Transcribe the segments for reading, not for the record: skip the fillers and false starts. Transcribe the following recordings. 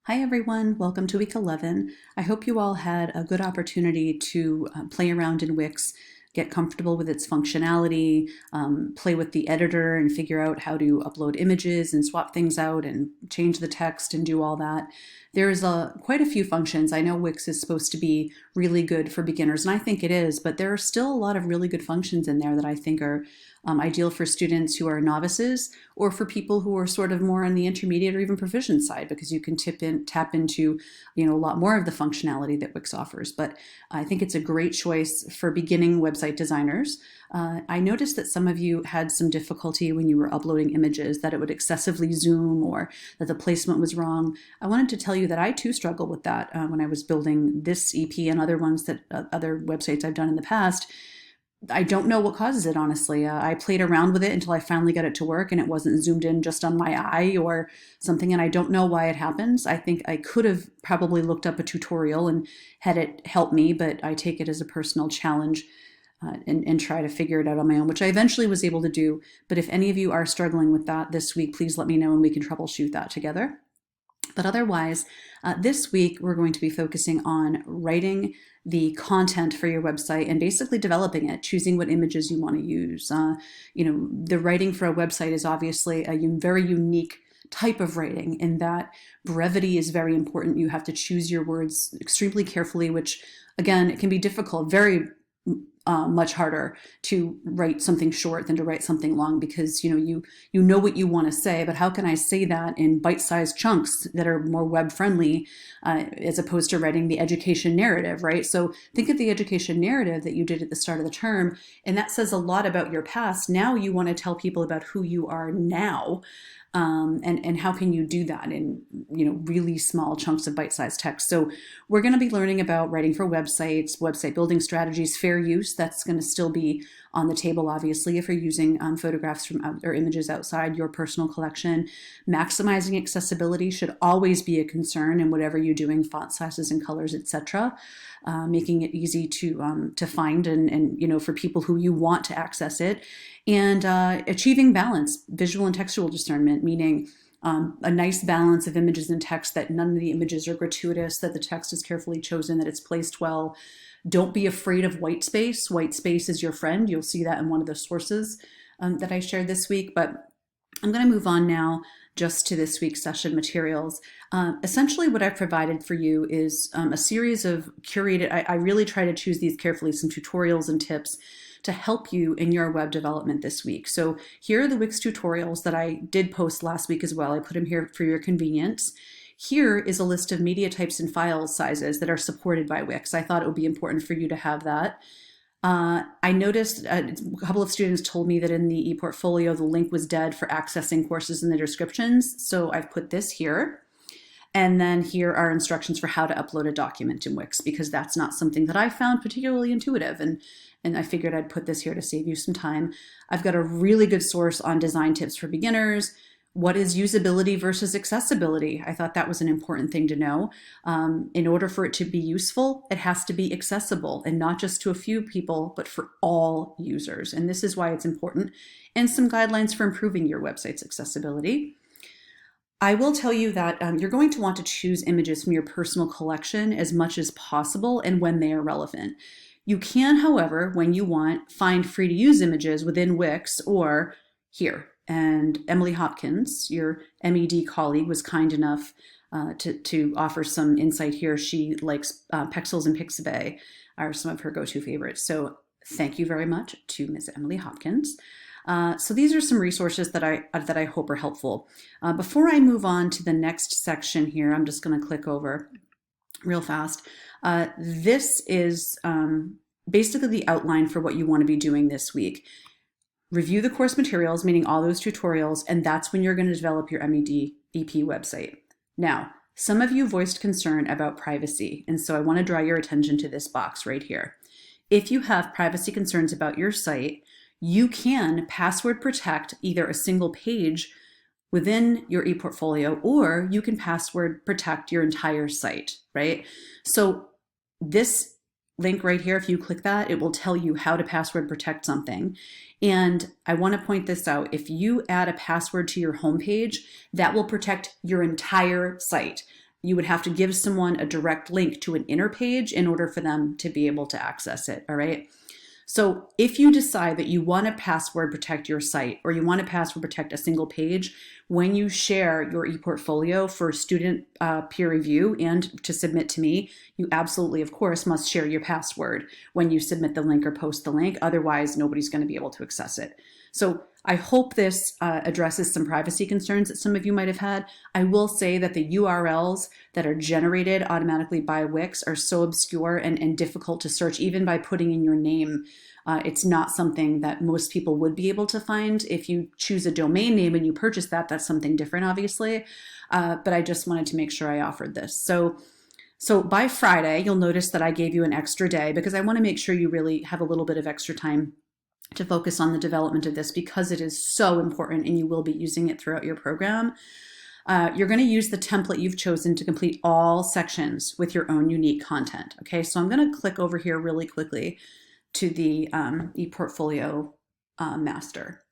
Hi everyone, welcome to week 11. I hope you all had a good opportunity to play around in Wix, get comfortable with its functionality, play with the editor and figure out how to upload images and swap things out and change the text and do all that. There's quite a few functions. I know Wix is supposed to be really good for beginners, and I think it is, but there are still a lot of really good functions in there that I think are ideal for students who are novices or for people who are sort of more on the intermediate or even proficient side, because you can tap into a lot more of the functionality that Wix offers. But I think it's a great choice for beginning website designers. I noticed that some of you had some difficulty when you were uploading images, that it would excessively zoom or that the placement was wrong. I wanted to tell you that I too struggled with that when I was building this EP and other ones that other websites I've done in the past. I don't know what causes it, honestly. I played around with it until I finally got it to work and it wasn't zoomed in just on my eye or something, and I don't know why it happens. I think I could have probably looked up a tutorial and had it help me, but I take it as a personal challenge and try to figure it out on my own, which I eventually was able to do. But if any of you are struggling with that this week, please let me know and we can troubleshoot that together. But otherwise, this week we're going to be focusing on writing the content for your website and basically developing it, choosing what images you want to use. The writing for a website is obviously a very unique type of writing in that brevity is very important. You have to choose your words extremely carefully, which again, it can be difficult, very much harder to write something short than to write something long, because you know what you want to say, but how can I say that in bite-sized chunks that are more web friendly, as opposed to writing the education narrative, right? So think of the education narrative that you did at the start of the term, and that says a lot about your past. Now you want to tell people about who you are now. And how can you do that in really small chunks of bite-sized text? So we're going to be learning about writing for websites, website building strategies, fair use. That's going to still be on the table, obviously, if you're using photographs from or images outside your personal collection. Maximizing accessibility should always be a concern in whatever you're doing, font sizes and colors, etc. Making it easy to find and for people who you want to access it. And achieving balance, visual and textual discernment, meaning a nice balance of images and text, that none of the images are gratuitous, that the text is carefully chosen, that it's placed well. Don't be afraid of white space. White space is your friend. You'll see that in one of the sources that I shared this week. But I'm going to move on now just to this week's session materials. Essentially what I've provided for you is a series of curated, I really try to choose these carefully, some tutorials and tips to help you in your web development this week. So here are the Wix tutorials that I did post last week as well. I put them here for your convenience. Here is a list of media types and file sizes that are supported by Wix. I thought it would be important for you to have that. I noticed a couple of students told me that in the ePortfolio, the link was dead for accessing courses in the descriptions. So I've put this here. And then here are instructions for how to upload a document in Wix, because that's not something that I found particularly intuitive. And I figured I'd put this here to save you some time. I've got a really good source on design tips for beginners. What is usability versus accessibility? I thought that was an important thing to know. In order for it to be useful, it has to be accessible, and not just to a few people, but for all users. And this is why it's important. And some guidelines for improving your website's accessibility. I will tell you that you're going to want to choose images from your personal collection as much as possible and when they are relevant. You can, however, when you want, find free to use images within Wix or here. And Emily Hopkins, your MED colleague, was kind enough to offer some insight here. She likes Pexels and Pixabay are some of her go-to favorites. So thank you very much to Ms. Emily Hopkins. So these are some resources that I hope are helpful. Before I move on to the next section here, I'm just going to click over real fast. This is basically the outline for what you want to be doing this week. Review the course materials, meaning all those tutorials, and that's when you're going to develop your MED EP website. Now, some of you voiced concern about privacy, and so I want to draw your attention to this box right here. If you have privacy concerns about your site, you can password protect either a single page within your ePortfolio, or you can password protect your entire site, right? So this link right here, if you click that, it will tell you how to password protect something. And I want to point this out. If you add a password to your homepage, that will protect your entire site. you would have to give someone a direct link to an inner page in order for them to be able to access it, all right? So if you decide that you want to password protect your site or you want to password protect a single page, when you share your ePortfolio for student peer review and to submit to me, you absolutely, of course, must share your password when you submit the link or post the link. Otherwise, nobody's going to be able to access it. So I hope this addresses some privacy concerns that some of you might have had. I will say that the URLs that are generated automatically by Wix are so obscure and difficult to search, even by putting in your name. It's not something that most people would be able to find. If you choose a domain name and you purchase that, that's something different, obviously. But I just wanted to make sure I offered this. So by Friday, you'll notice that I gave you an extra day because I want to make sure you really have a little bit of extra time to focus on the development of this because it is so important and you will be using it throughout your program. You're going to use the template you've chosen to complete all sections with your own unique content. Okay, so I'm going to click over here really quickly to the ePortfolio master.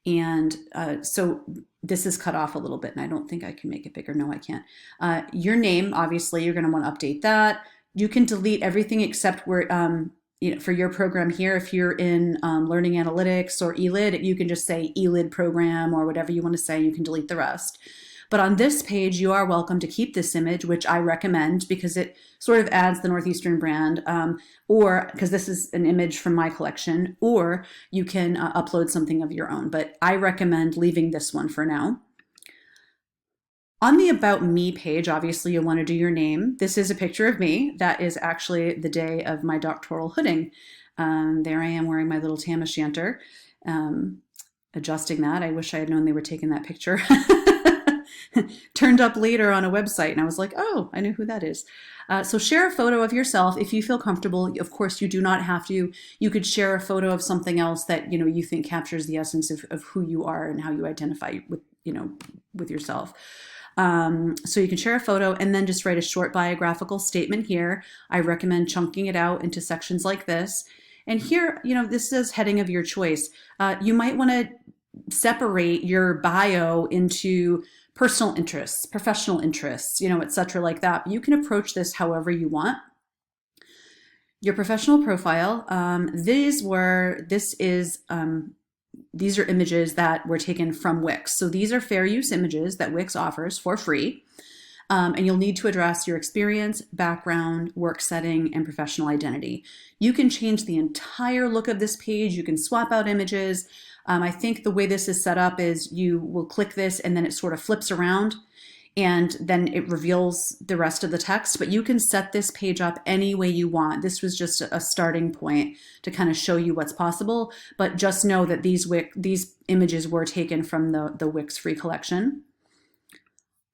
And so this is cut off a little bit and I don't think I can make it bigger. No, I can't. Your name, obviously, you're going to want to update that. You can delete everything except where for your program here, if you're in Learning Analytics or ELID, you can just say ELID program or whatever you want to say. You can delete the rest. But on this page, you are welcome to keep this image, which I recommend because it sort of adds the Northeastern brand, or because this is an image from my collection, or you can upload something of your own. But I recommend leaving this one for now. On the About Me page, obviously you'll want to do your name. This is a picture of me. That is actually the day of my doctoral hooding. There I am wearing my little tam o' shanter, adjusting that. I wish I had known they were taking that picture. Turned up later on a website and I was like, oh, I know who that is. So share a photo of yourself if you feel comfortable. Of course, you do not have to. You could share a photo of something else that you think captures the essence of who you are and how you identify with yourself. So you can share a photo and then just write a short biographical statement here. I recommend chunking it out into sections like this. And here, this says heading of your choice. You might want to separate your bio into personal interests, professional interests, et cetera, like that. You can approach this however you want. Your professional profile, these are images that were taken from Wix. So these are fair use images that Wix offers for free. And you'll need to address your experience, background, work setting, and professional identity. You can change the entire look of this page. You can swap out images. I think the way this is set up is you will click this and then it sort of flips around and then it reveals the rest of the text, but you can set this page up any way you want. This was just a starting point to kind of show you what's possible, but just know that these images were taken from the Wix free collection.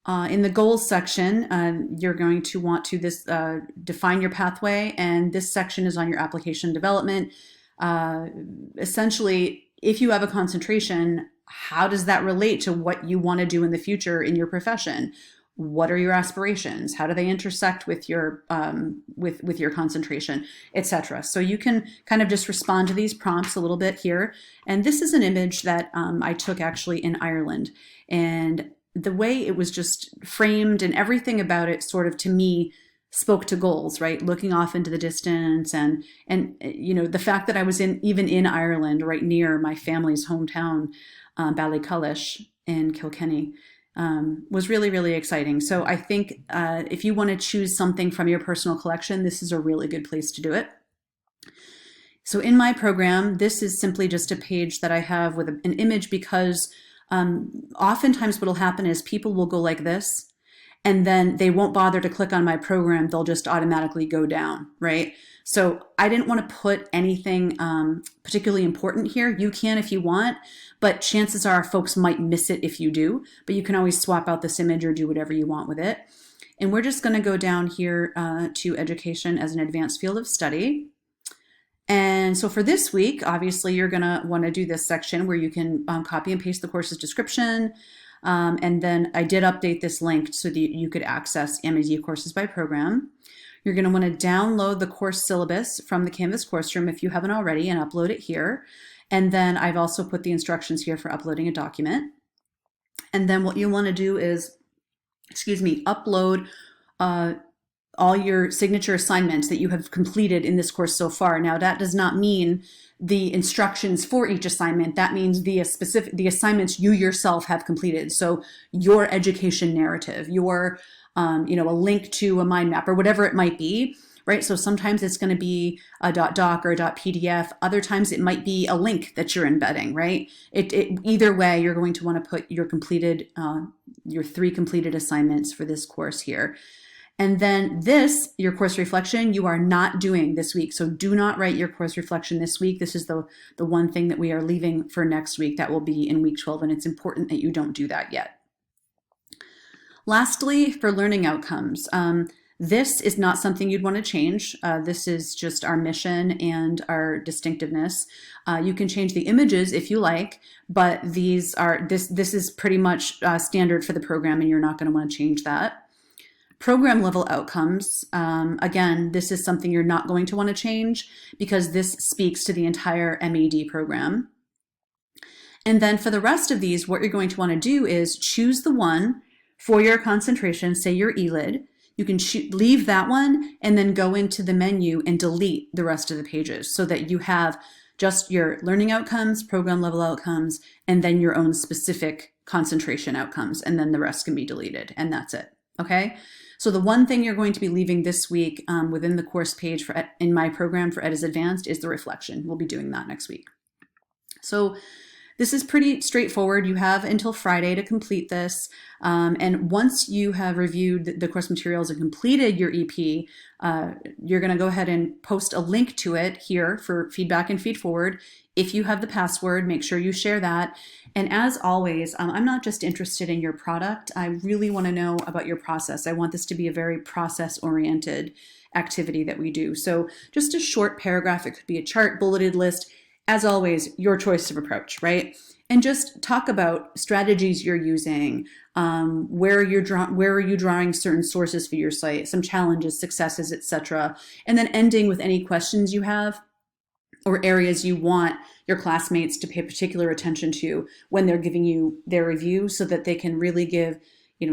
In the goals section, you're going to want to define your pathway, and this section is on your application development. Essentially, if you have a concentration, how does that relate to what you want to do in the future in your profession? What are your aspirations? How do they intersect with your concentration, etc.? So you can kind of just respond to these prompts a little bit here. And this is an image that I took actually in Ireland, and the way it was just framed and everything about it sort of to me spoke to goals, right? Looking off into the distance and the fact that I was even in Ireland, right near my family's hometown, Ballycullish in Kilkenny, was really, really exciting. So I think if you want to choose something from your personal collection, this is a really good place to do it. So in my program, this is simply just a page that I have with an image because oftentimes what will happen is people will go like this, and then they won't bother to click on my program. They'll just automatically go down, right? So I didn't want to put anything particularly important here. You can if you want, but chances are folks might miss it if you do, but you can always swap out this image or do whatever you want with it. And we're just going to go down here to education as an advanced field of study. And so for this week, obviously you're going to want to do this section where you can copy and paste the course's description. And then I did update this link so that you could access MED courses by program. You're going to want to download the course syllabus from the Canvas course room if you haven't already and upload it here. And then I've also put the instructions here for uploading a document. And then what you want to do is, upload all your signature assignments that you have completed in this course so far. Now, that does not mean the instructions for each assignment. That means the assignments you yourself have completed. So your education narrative, your, a link to a mind map or whatever it might be, right? So sometimes it's going to be a .doc or a .pdf. Other times it might be a link that you're embedding, right? Either way, you're going to want to put your completed, your 3 completed assignments for this course here. And then this, your course reflection, you are not doing this week. So do not write your course reflection this week. This is the one thing that we are leaving for next week. That will be in week 12, and it's important that you don't do that yet. Lastly, for learning outcomes, this is not something you'd want to change. This is just our mission and our distinctiveness. You can change the images if you like, but this is pretty much standard for the program, and you're not going to want to change that. Program level outcomes, again, this is something you're not going to want to change because this speaks to the entire MED program. And then for the rest of these, what you're going to want to do is choose the one for your concentration, say your ELID. You can leave that one and then go into the menu and delete the rest of the pages so that you have just your learning outcomes, program level outcomes, and then your own specific concentration outcomes, and then the rest can be deleted, and that's it, okay? So the one thing you're going to be leaving this week within the course page in my program for Ed is Advanced is the reflection. We'll be doing that next week. So this is pretty straightforward. You have until Friday to complete this. And once you have reviewed the course materials and completed your EP, you're going to go ahead and post a link to it here for feedback and feed forward. If you have the password, make sure you share that. And as always, I'm not just interested in your product. I really want to know about your process. I want this to be a very process-oriented activity that we do. So just a short paragraph. It could be a chart, bulleted list. As always, your choice of approach, right? And just talk about strategies you're using, where are you drawing certain sources for your site, some challenges, successes, etc. And then ending with any questions you have or areas you want your classmates to pay particular attention to when they're giving you their review so that they can really give,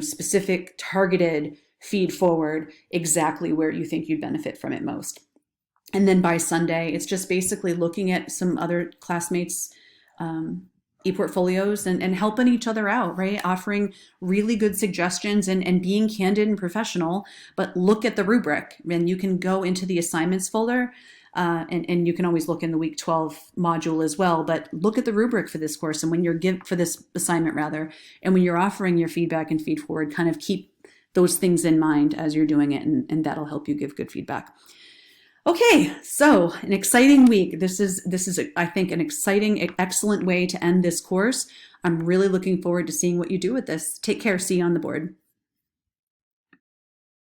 specific targeted feed forward exactly where you think you'd benefit from it most. And then by Sunday, it's just basically looking at some other classmates' e-portfolios and helping each other out, right? Offering really good suggestions and being candid and professional, but look at the rubric. And you can go into the assignments folder and you can always look in the week 12 module as well, but look at the rubric for this course and when you're for this assignment rather, and when you're offering your feedback and feed forward, kind of keep those things in mind as you're doing it, and that'll help you give good feedback. Okay, so an exciting week. This is I think an exciting, excellent way to end this course. I'm really looking forward to seeing what you do with this. Take care. See you on the board.